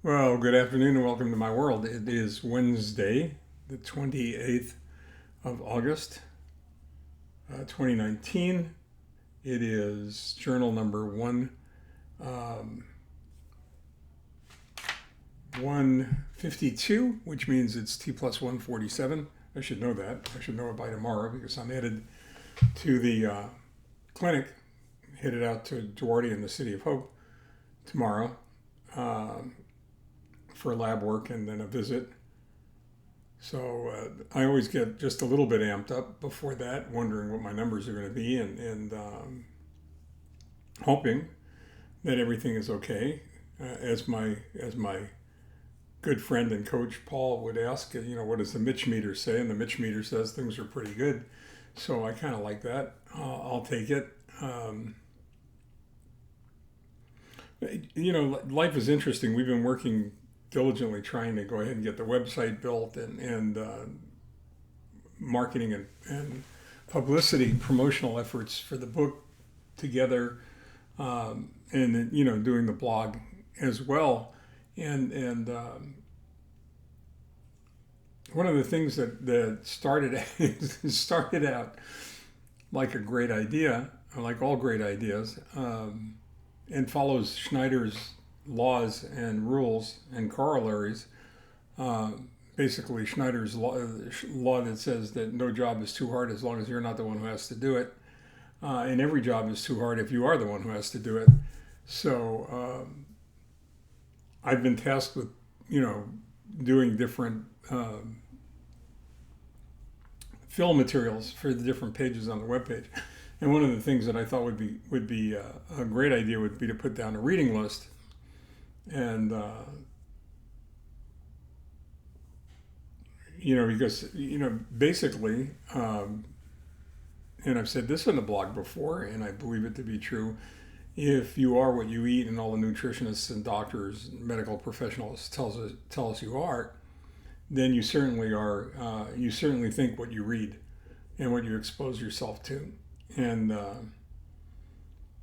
Well, good afternoon and welcome to my world. It is Wednesday, the 28th of August, 2019. It is journal number 152, which means it's T+147. I should know that. I should know it by tomorrow because I'm headed to the clinic, headed out to Duarte in the City of Hope tomorrow. For lab work and then a visit. So I always get just a little bit amped up before that, wondering what my numbers are going to be and hoping that everything is okay. As my good friend and coach Paul would ask, what does the Mitch meter say? And the Mitch meter says things are pretty good. So I kind of like that. I'll take it. Life is interesting. We've been working diligently trying to go ahead and get the website built and marketing and publicity promotional efforts for the book together, and doing the blog as well. And one of the things that started out like a great idea, like all great ideas, and follows Schneider's laws and rules and corollaries. Basically, Schneider's law that says that no job is too hard as long as you're not the one who has to do it. And every job is too hard if you are the one who has to do it. So I've been tasked with, doing different fill materials for the different pages on the webpage. And one of the things that I thought would be a great idea would be to put down a reading list. And, because, basically, and I've said this in the blog before, and I believe it to be true, if you are what you eat, and all the nutritionists and doctors, medical professionals tell us you are, then you certainly are, you certainly think what you read and what you expose yourself to. And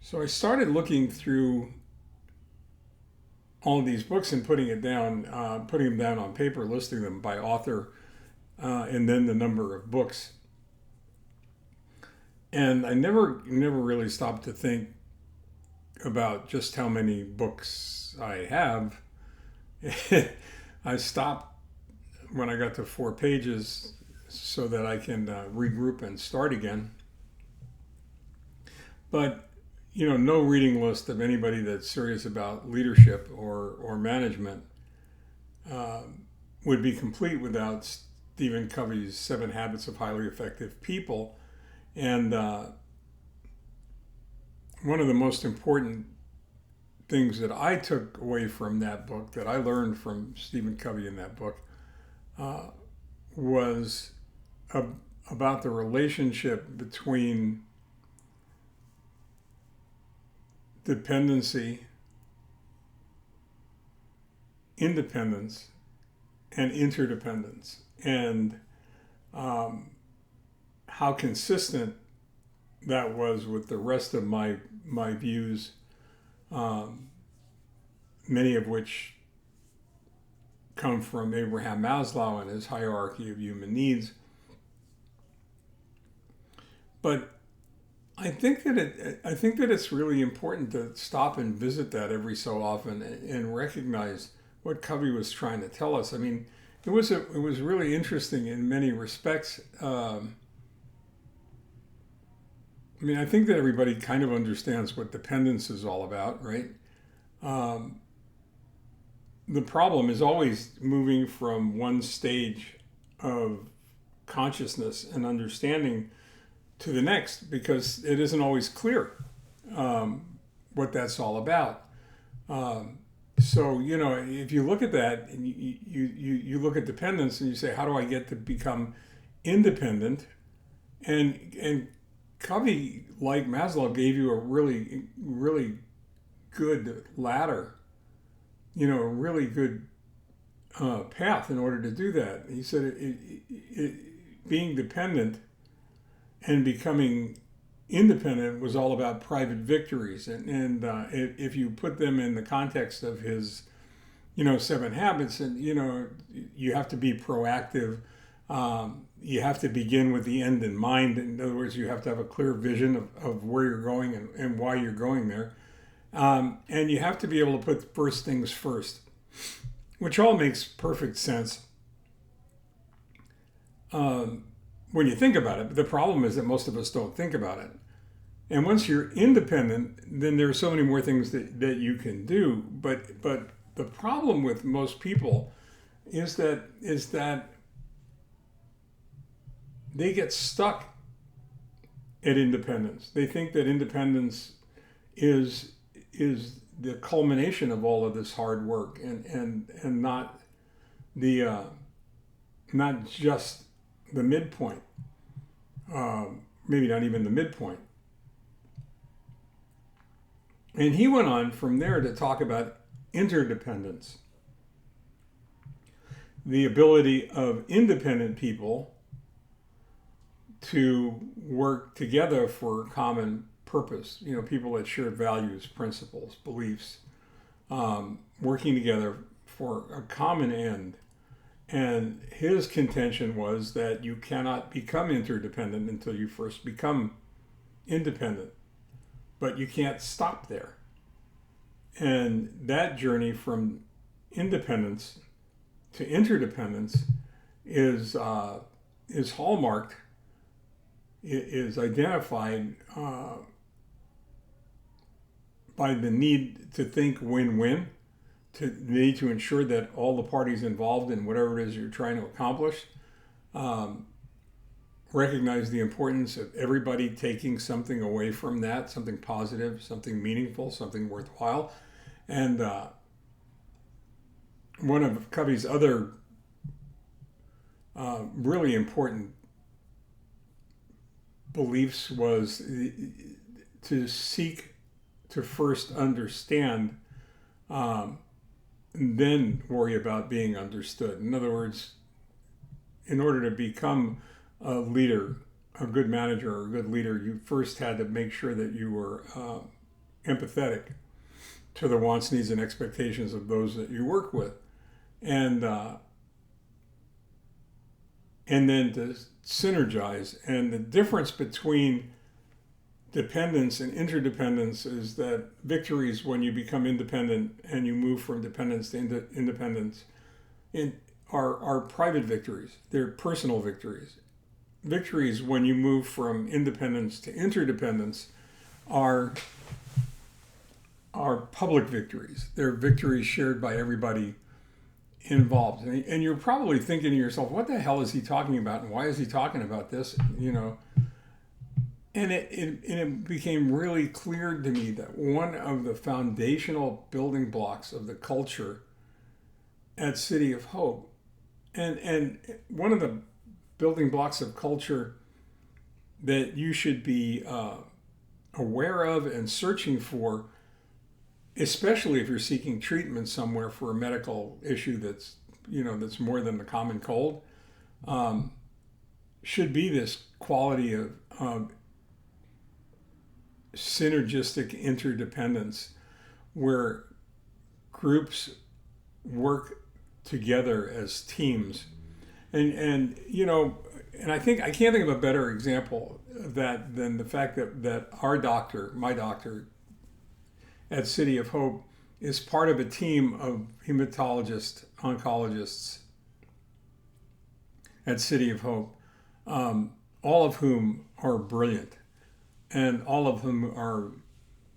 so I started looking through all of these books and putting them down on paper, listing them by author, and then the number of books. And I never really stopped to think about just how many books I have. I stopped when I got to 4 pages so that I can regroup and start again. But no reading list of anybody that's serious about leadership or management would be complete without Stephen Covey's 7 Habits of Highly Effective People. And one of the most important things that I took away from that book, that I learned from Stephen Covey in that book, was about the relationship between dependency, independence, and interdependence, and how consistent that was with the rest of my views, many of which come from Abraham Maslow and his hierarchy of human needs. But I think that it's really important to stop and visit that every so often and recognize what Covey was trying to tell us. I mean, it was really interesting in many respects. I think that everybody kind of understands what dependence is all about, right? The problem is always moving from one stage of consciousness and understanding to the next, because it isn't always clear what that's all about. So if you look at that and you look at dependence and you say, how do I get to become independent? And Covey, like Maslow, gave you a really, really good ladder, a really good path in order to do that. He said being dependent and becoming independent was all about private victories. And if you put them in the context of his Seven Habits, and you have to be proactive. You have to begin with the end in mind. In other words, you have to have a clear vision of where you're going and why you're going there. And you have to be able to put first things first, which all makes perfect sense when you think about it. But the problem is that most of us don't think about it. And once you're independent, then there are so many more things that you can do. But the problem with most people is that they get stuck at independence. They think that independence is the culmination of all of this hard work, and not not just the midpoint. Maybe not even the midpoint. And he went on from there to talk about interdependence, the ability of independent people to work together for a common purpose. People that share values, principles, beliefs, working together for a common end. And his contention was that you cannot become interdependent until you first become independent. But you can't stop there. And that journey from independence to interdependence is hallmarked, is identified by the need to think win-win, to the need to ensure that all the parties involved in whatever it is you're trying to accomplish recognize the importance of everybody taking something away from that, something positive, something meaningful, something worthwhile. And one of Covey's other really important beliefs was to seek to first understand, then worry about being understood. In other words, in order to become a leader, a good manager or a good leader, you first had to make sure that you were empathetic to the wants, needs, and expectations of those that you work with. And then to synergize. And the difference between dependence and interdependence is that victories, when you become independent and you move from dependence to independence, are private victories. They're personal victories. Victories, when you move from independence to interdependence, are public victories. They're victories shared by everybody involved. And you're probably thinking to yourself, what the hell is he talking about? And why is he talking about this? And it became really clear to me that one of the foundational building blocks of the culture at City of Hope, and one of the building blocks of culture that you should be aware of and searching for, especially if you're seeking treatment somewhere for a medical issue that's more than the common cold, should be this quality of synergistic interdependence, where groups work together as teams. And I think I can't think of a better example of that than the fact that our doctor, my doctor at City of Hope, is part of a team of hematologists, oncologists at City of Hope, all of whom are brilliant, and all of whom are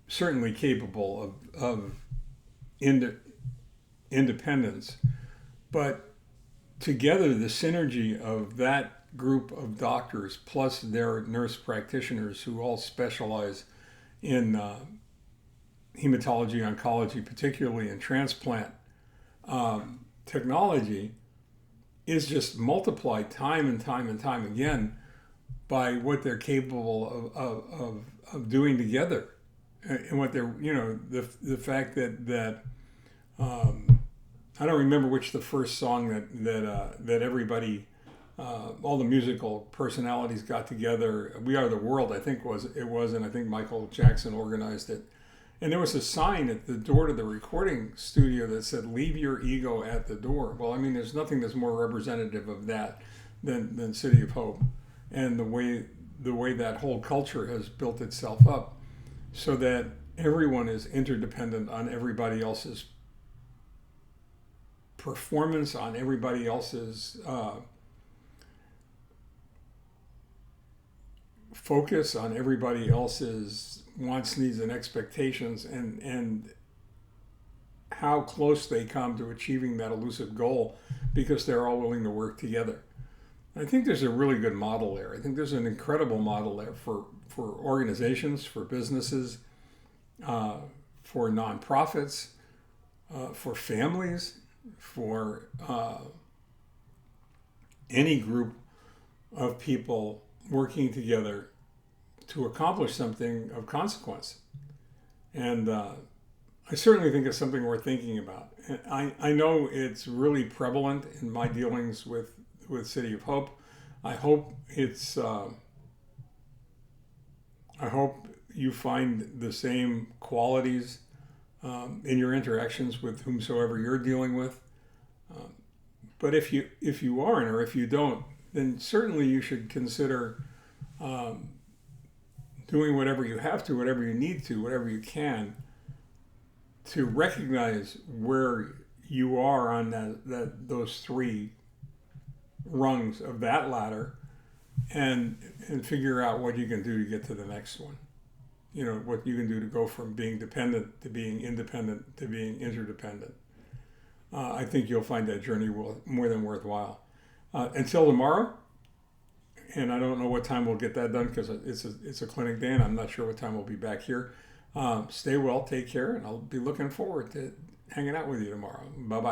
certainly capable of independence. But together, the synergy of that group of doctors plus their nurse practitioners who all specialize in hematology, oncology, particularly in transplant technology, is just multiplied time and time and time again by what they're capable of doing together, and what they're the fact that I don't remember which the first song that everybody, all the musical personalities got together. "We Are the World," I think it was, and I think Michael Jackson organized it. And there was a sign at the door to the recording studio that said, "Leave your ego at the door." Well, I mean, there's nothing that's more representative of that than City of Hope, and the way that whole culture has built itself up, so that everyone is interdependent on everybody else's performance, on everybody else's focus, on everybody else's wants, needs, and expectations, and how close they come to achieving that elusive goal because they're all willing to work together. I think there's a really good model there. I think there's an incredible model there for organizations, for businesses, for nonprofits, for families, for any group of people working together to accomplish something of consequence. And I certainly think it's something worth thinking about. And I know it's really prevalent in my dealings with City of Hope. I hope it's I hope you find the same qualities in your interactions with whomsoever you're dealing with. But if you aren't, or if you don't, then certainly you should consider doing whatever you have to, whatever you need to, whatever you can, to recognize where you are on those three rungs of that ladder, and figure out what you can do to get to the next one. You know, what you can do to go from being dependent to being independent to being interdependent. I think you'll find that journey more than worthwhile. Until tomorrow, and I don't know what time we'll get that done because it's a clinic day, and I'm not sure what time we'll be back here. Stay well, take care, and I'll be looking forward to hanging out with you tomorrow. Bye-bye.